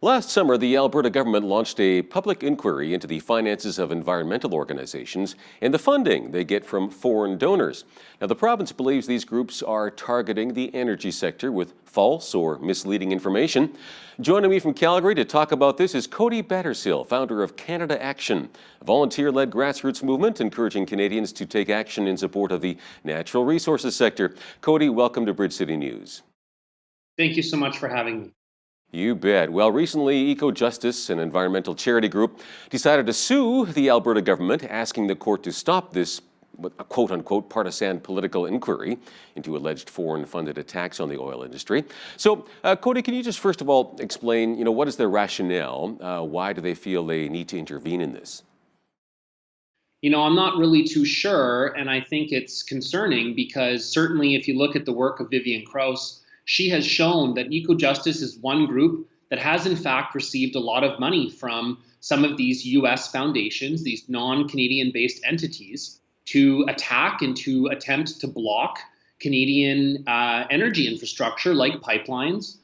Last summer, the Alberta government launched a public inquiry into the finances of environmental organizations and the funding they get from foreign donors. Now, the province believes these groups are targeting the energy sector with false or misleading information. Joining me from Calgary to talk about this is Cody Battershill, founder of Canada Action, a volunteer-led grassroots movement encouraging Canadians to take action in support of the natural resources sector. Cody, welcome to Bridge City News. Thank you so much for having me. You bet. Well, recently, Eco-Justice, an environmental charity group, decided to sue the Alberta government, asking the court to stop this quote-unquote partisan political inquiry into alleged foreign-funded attacks on the oil industry. So, Cody, can you just first of all explain, what is their rationale? Why do they feel they need to intervene in this? I'm not really too sure, and I think it's concerning because certainly if you look at the work of Vivian Krause, she has shown that Eco-Justice is one group that has in fact received a lot of money from some of these US foundations, these non-Canadian based entities, to attack and to attempt to block Canadian energy infrastructure like pipelines,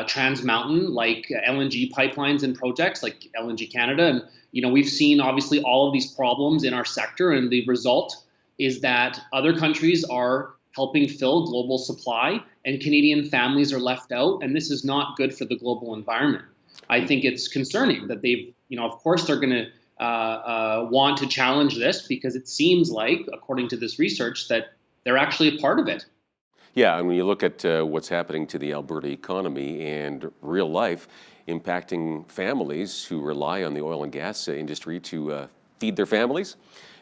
Trans Mountain, like LNG pipelines and projects like LNG Canada. And we've seen obviously all of these problems in our sector, and the result is that other countries are helping fill global supply and Canadian families are left out, and this is not good for the global environment. I think it's concerning that they've, of course they're going to want to challenge this because it seems like, according to this research, that they're actually a part of it. Yeah, and when you look at what's happening to the Alberta economy and real life impacting families who rely on the oil and gas industry to feed their families,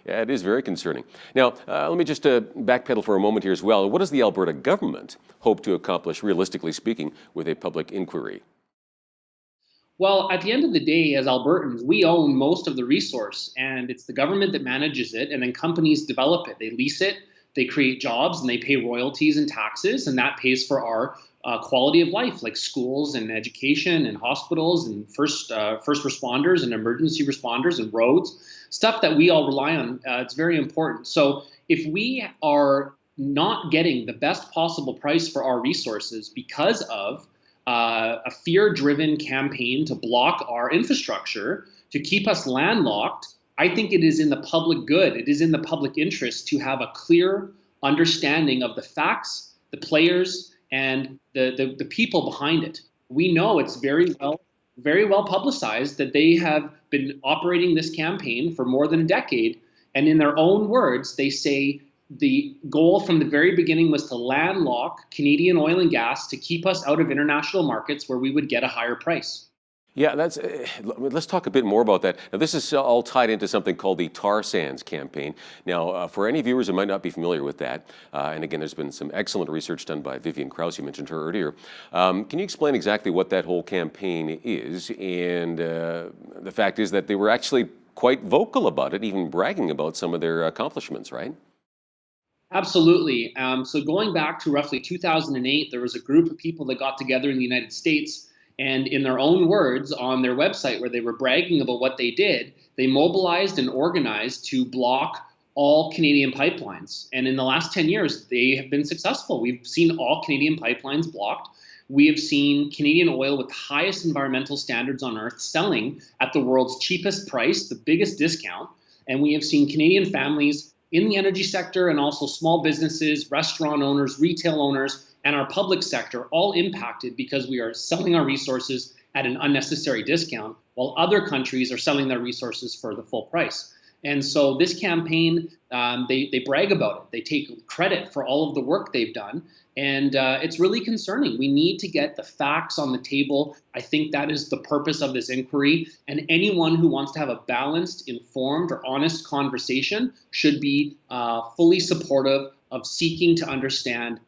yeah, it is very concerning. Now, let me just backpedal for a moment here as well. What does the Alberta government hope to accomplish, realistically speaking, with a public inquiry? Well, at the end of the day, as Albertans, we own most of the resource, and it's the government that manages it, and then companies develop it. They lease it, they create jobs, and they pay royalties and taxes, and that pays for our quality of life, like schools and education and hospitals and first responders and emergency responders and roads, stuff that we all rely on. It's very important. So if we are not getting the best possible price for our resources because of a fear-driven campaign to block our infrastructure, to keep us landlocked, I think it is in the public good, it is in the public interest to have a clear understanding of the facts, the players, and the people behind it. We know it's very well publicized that they have been operating this campaign for more than a decade, and in their own words, they say the goal from the very beginning was to landlock Canadian oil and gas to keep us out of international markets where we would get a higher price. Yeah, let's talk a bit more about that. Now, this is all tied into something called the tar sands campaign. Now, for any viewers who might not be familiar with that, and again, there's been some excellent research done by Vivian Krause, you mentioned her earlier. Can you explain exactly what that whole campaign is? And the fact is that they were actually quite vocal about it, even bragging about some of their accomplishments, right? Absolutely. So going back to roughly 2008, there was a group of people that got together in the United States, and in their own words on their website where they were bragging about what they did, they mobilized and organized to block all Canadian pipelines. And in the last 10 years, they have been successful. We've seen all Canadian pipelines blocked. We have seen Canadian oil with the highest environmental standards on earth selling at the world's cheapest price, the biggest discount. And we have seen Canadian families in the energy sector and also small businesses, restaurant owners, retail owners, and our public sector all impacted because we are selling our resources at an unnecessary discount while other countries are selling their resources for the full price. And so this campaign, they brag about it. They take credit for all of the work they've done. And it's really concerning. We need to get the facts on the table. I think that is the purpose of this inquiry. And anyone who wants to have a balanced, informed, or honest conversation should be fully supportive of seeking to understand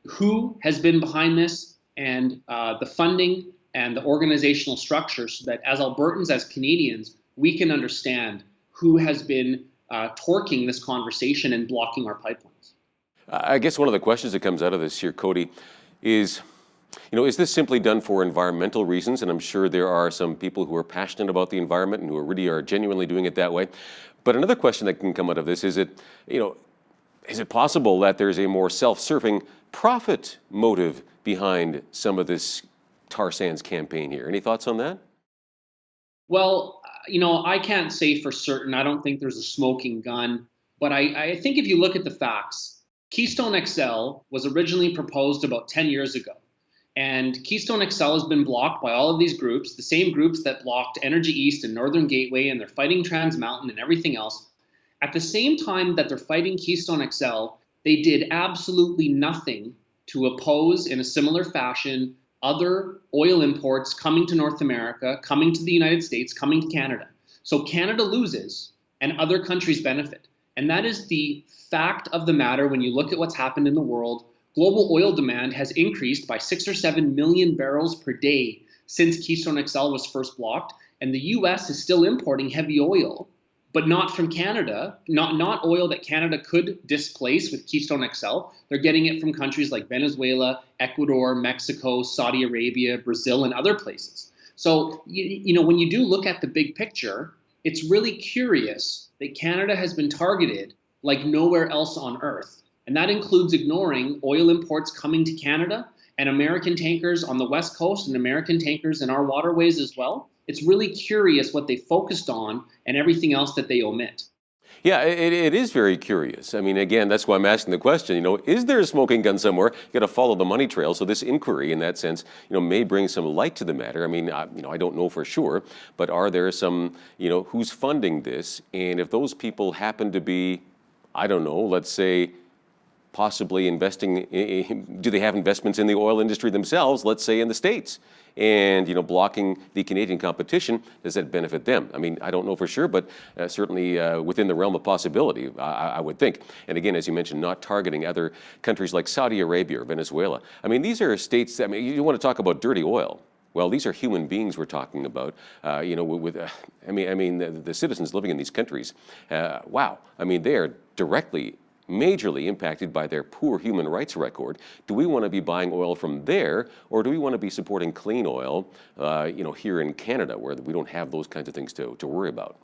who has been behind this and the funding and the organizational structure so that as Albertans, as Canadians, we can understand who has been torquing this conversation and blocking our pipelines. I guess one of the questions that comes out of this here, Cody, is this simply done for environmental reasons? And I'm sure there are some people who are passionate about the environment and who really are genuinely doing it that way. But another question that can come out of this is is it possible that there's a more self-serving profit motive behind some of this tar sands campaign here. Any thoughts on that? Well, I can't say for certain. I don't think there's a smoking gun. But I think if you look at the facts, Keystone XL was originally proposed about 10 years ago. And Keystone XL has been blocked by all of these groups, the same groups that blocked Energy East and Northern Gateway, and they're fighting Trans Mountain and everything else. At the same time that they're fighting Keystone XL, they did absolutely nothing to oppose in a similar fashion other oil imports coming to North America, coming to the United States, coming to Canada. So Canada loses and other countries benefit. And that is the fact of the matter when you look at what's happened in the world. Global oil demand has increased by 6 or 7 million barrels per day since Keystone XL was first blocked. And the US is still importing heavy oil, but not from Canada, not oil that Canada could displace with Keystone XL. They're getting it from countries like Venezuela, Ecuador, Mexico, Saudi Arabia, Brazil, and other places. So, when you do look at the big picture, it's really curious that Canada has been targeted like nowhere else on earth. And that includes ignoring oil imports coming to Canada and American tankers on the West Coast and American tankers in our waterways as well. It's really curious what they focused on and everything else that they omit. Yeah, it is very curious. I mean, again, that's why I'm asking the question, is there a smoking gun somewhere? You got to follow the money trail. So this inquiry, in that sense, may bring some light to the matter. I mean, I don't know for sure, but are there some, who's funding this? And if those people happen to be, I don't know, let's say, possibly investing, do they have investments in the oil industry themselves, let's say in the States? And, blocking the Canadian competition, does that benefit them? I mean, I don't know for sure, but certainly within the realm of possibility, I would think. And again, as you mentioned, not targeting other countries like Saudi Arabia or Venezuela. I mean, these are states, you want to talk about dirty oil. Well, these are human beings we're talking about, the citizens living in these countries. Wow, I mean, they are directly majorly impacted by their poor human rights record. Do we want to be buying oil from there, or do we want to be supporting clean oil, here in Canada, where we don't have those kinds of things to worry about?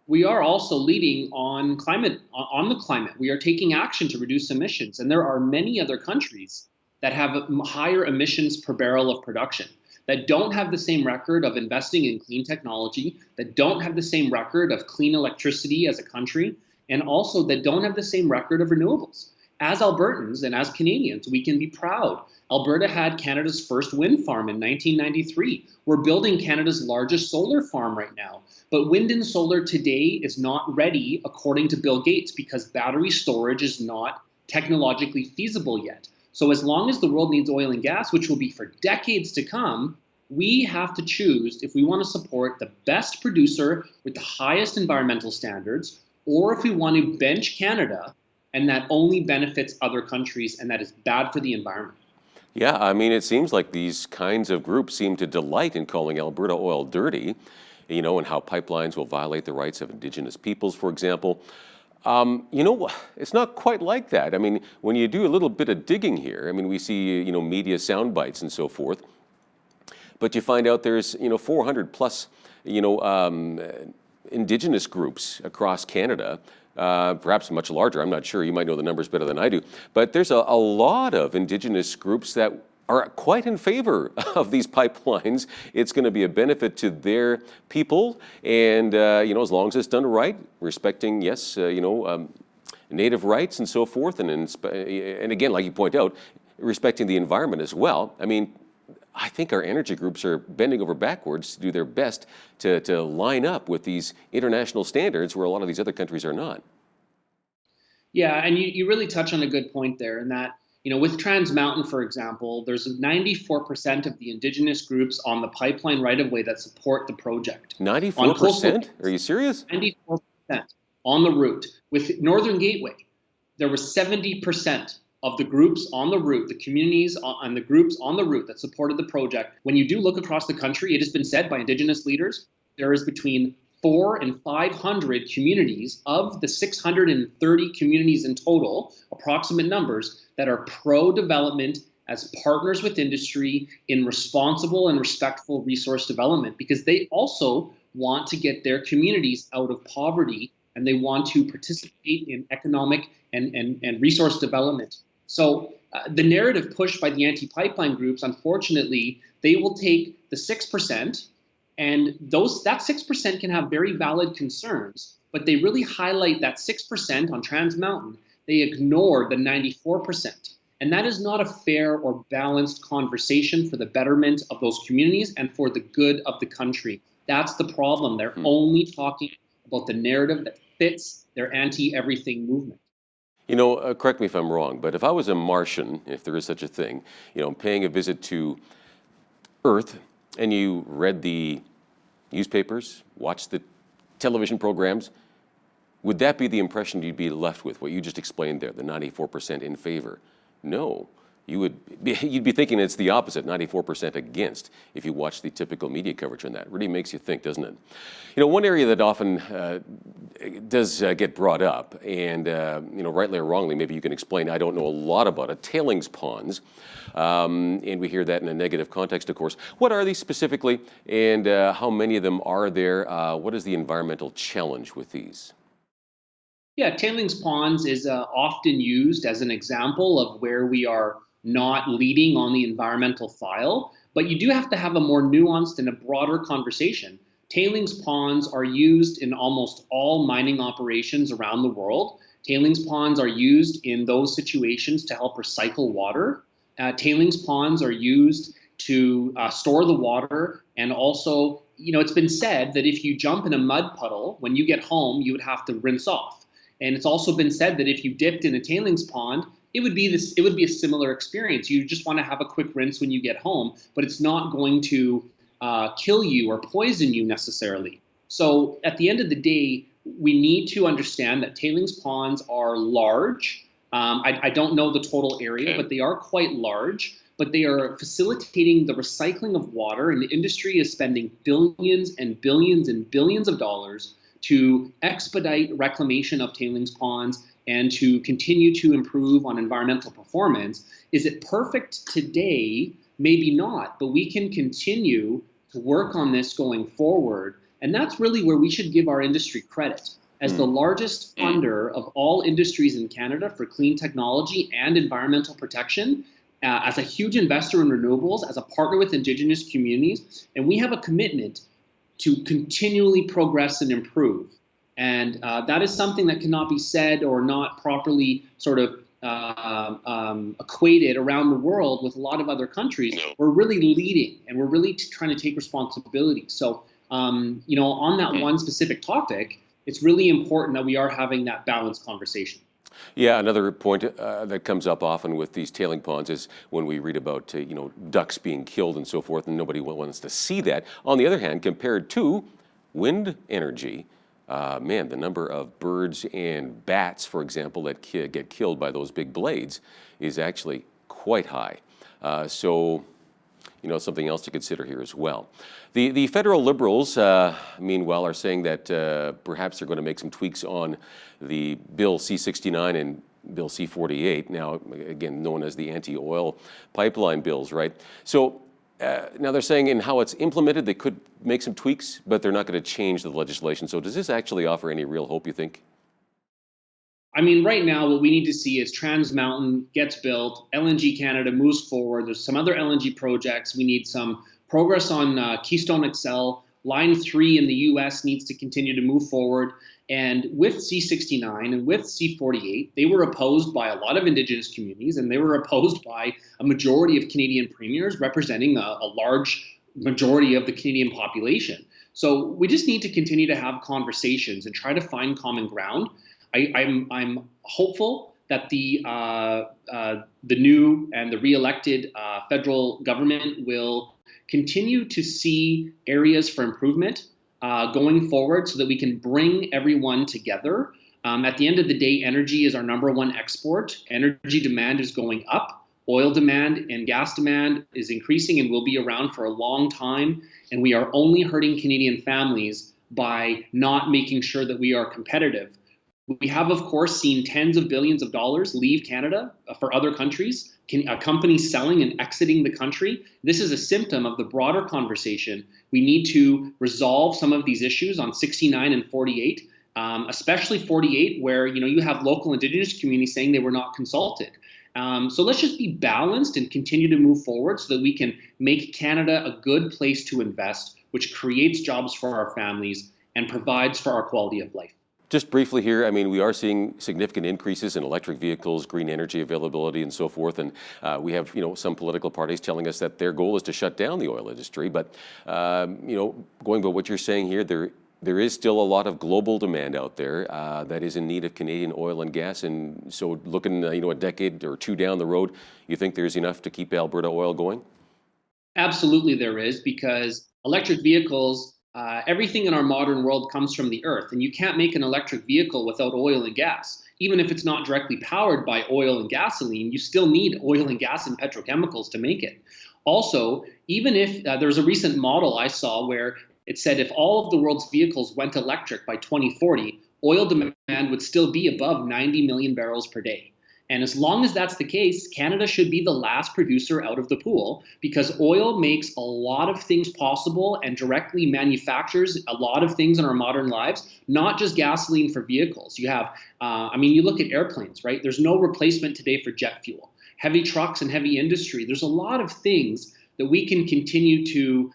We are also leading on the climate. We are taking action to reduce emissions, and there are many other countries that have higher emissions per barrel of production, that don't have the same record of investing in clean technology, that don't have the same record of clean electricity as a country, and also that don't have the same record of renewables. As Albertans and as Canadians, we can be proud. Alberta had Canada's first wind farm in 1993. We're building Canada's largest solar farm right now. But wind and solar today is not ready, according to Bill Gates, because battery storage is not technologically feasible yet. So as long as the world needs oil and gas, which will be for decades to come, we have to choose if we want to support the best producer with the highest environmental standards, or if we want to bench Canada, and that only benefits other countries, and that is bad for the environment. Yeah, I mean, it seems like these kinds of groups seem to delight in calling Alberta oil dirty, and how pipelines will violate the rights of Indigenous peoples, for example. It's not quite like that. I mean, when you do a little bit of digging here, I mean, we see, media sound bites and so forth, but you find out there's, 400 plus, Indigenous groups across Canada, perhaps much larger. I'm not sure. You might know the numbers better than I do. But there's a lot of Indigenous groups that are quite in favor of these pipelines. It's going to be a benefit to their people. And, as long as it's done right, respecting, yes, native rights and so forth. And again, like you point out, respecting the environment as well. I mean, I think our energy groups are bending over backwards to do their best to line up with these international standards where a lot of these other countries are not. Yeah, and you really touch on a good point there, in that, with Trans Mountain, for example, there's 94% of the Indigenous groups on the pipeline right-of-way that support the project. 94%? Are you serious? 94% on the route. With Northern Gateway, there was 70% of the groups on the route, the communities and the groups on the route that supported the project. When you do look across the country, it has been said by Indigenous leaders, there is between 400 and 500 communities of the 630 communities in total, approximate numbers, that are pro-development as partners with industry in responsible and respectful resource development, because they also want to get their communities out of poverty, and they want to participate in economic and resource development. So the narrative pushed by the anti-pipeline groups, unfortunately, they will take the 6%, and that 6% can have very valid concerns, but they really highlight that 6% on Trans Mountain. They ignore the 94%. And that is not a fair or balanced conversation for the betterment of those communities and for the good of the country. That's the problem. They're only talking about the narrative that fits their anti-everything movement. Correct me if I'm wrong, but if I was a Martian, if there is such a thing, paying a visit to Earth, and you read the newspapers, watched the television programs, would that be the impression you'd be left with, what you just explained there, the 94% in favor? No. You'd be thinking it's the opposite, 94% against, if you watch the typical media coverage on that. It really makes you think, doesn't it? One area that often does get brought up, and rightly or wrongly, maybe you can explain, I don't know a lot about it, tailings ponds. And we hear that in a negative context, of course. What are these specifically, and how many of them are there? What is the environmental challenge with these? Yeah, tailings ponds is often used as an example of where we are not leading on the environmental file, but you do have to have a more nuanced and a broader conversation. Tailings ponds are used in almost all mining operations around the world. Tailings ponds are used in those situations to help recycle water. Tailings ponds are used to store the water, and also, it's been said that if you jump in a mud puddle, when you get home, you would have to rinse off. And it's also been said that if you dipped in a tailings pond, it would be a similar experience. You just want to have a quick rinse when you get home, but it's not going to kill you or poison you necessarily. So at the end of the day, we need to understand that tailings ponds are large. I don't know the total area, but they are quite large. But they are facilitating the recycling of water, and the industry is spending billions and billions and billions of dollars to expedite reclamation of tailings ponds and to continue to improve on environmental performance. Is it perfect today? Maybe not, but we can continue to work on this going forward. And that's really where we should give our industry credit. As the largest funder of all industries in Canada for clean technology and environmental protection, as a huge investor in renewables, as a partner with Indigenous communities, and we have a commitment to continually progress and improve. And that is something that cannot be said or not properly sort of equated around the world with a lot of other countries. No. We're really leading, and we're really trying to take responsibility. So, on that one specific topic, it's really important that we are having that balanced conversation. Yeah, another point that comes up often with these tailing ponds is when we read about ducks being killed and so forth, and nobody wants to see that. On the other hand, compared to wind energy, the number of birds and bats, for example, that get killed by those big blades is actually quite high. So something else to consider here as well. The federal Liberals, meanwhile, are saying that perhaps they're going to make some tweaks on the Bill C-69 and Bill C-48, now again known as the anti-oil pipeline bills, right? So now they're saying in how it's implemented, they could make some tweaks, but they're not going to change the legislation. So does this actually offer any real hope, you think? I mean, right now, what we need to see is Trans Mountain gets built, LNG Canada moves forward. There's some other LNG projects. We need some progress on Keystone XL. Line 3 in the U.S. needs to continue to move forward. And with C-69 and with C-48, they were opposed by a lot of Indigenous communities, and they were opposed by a majority of Canadian premiers representing a large majority of the Canadian population. So we just need to continue to have conversations and try to find common ground. I'm hopeful that the new and the re-elected federal government will continue to see areas for improvement going forward so that we can bring everyone together. At the end of the day, energy is our #1 export. Energy demand is going up. Oil demand and gas demand is increasing and will be around for a long time. And we are only hurting Canadian families by not making sure that we are competitive. We have, of course, seen tens of billions of dollars leave Canada for other countries, companies selling and exiting the country. This is a symptom of the broader conversation. We need to resolve some of these issues on 69 and 48, especially 48, where you have local Indigenous communities saying they were not consulted. So let's just be balanced and continue to move forward so that we can make Canada a good place to invest, which creates jobs for our families and provides for our quality of life. Just briefly here, I mean, we are seeing significant increases in electric vehicles, green energy availability, and so forth. And we have, some political parties telling us that their goal is to shut down the oil industry. But, going by what you're saying here, there is still a lot of global demand out there that is in need of Canadian oil and gas. And so looking, a decade or two down the road, you think there's enough to keep Alberta oil going? Absolutely, there is, because electric vehicles, everything in our modern world comes from the earth, and you can't make an electric vehicle without oil and gas. Even if it's not directly powered by oil and gasoline, you still need oil and gas and petrochemicals to make it. Also, even if there's a recent model I saw where it said if all of the world's vehicles went electric by 2040, oil demand would still be above 90 million barrels per day. And as long as that's the case, Canada should be the last producer out of the pool because oil makes a lot of things possible and directly manufactures a lot of things in our modern lives, not just gasoline for vehicles. You have, you look at airplanes, right? There's no replacement today for jet fuel. Heavy trucks and heavy industry. There's a lot of things that we can continue to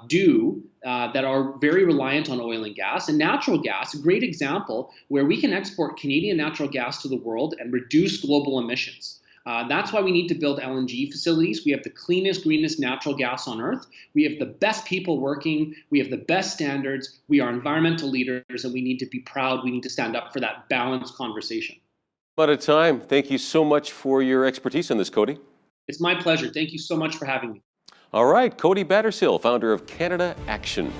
do that are very reliant on oil and gas. And natural gas, a great example where we can export Canadian natural gas to the world and reduce global emissions. That's why we need to build LNG facilities. We have the cleanest, greenest natural gas on earth. We have the best people working. We have the best standards. We are environmental leaders, and we need to be proud. We need to stand up for that balanced conversation. Out of time. Thank you so much for your expertise on this, Cody. It's my pleasure. Thank you so much for having me. All right, Cody Battershill, founder of Canada Action.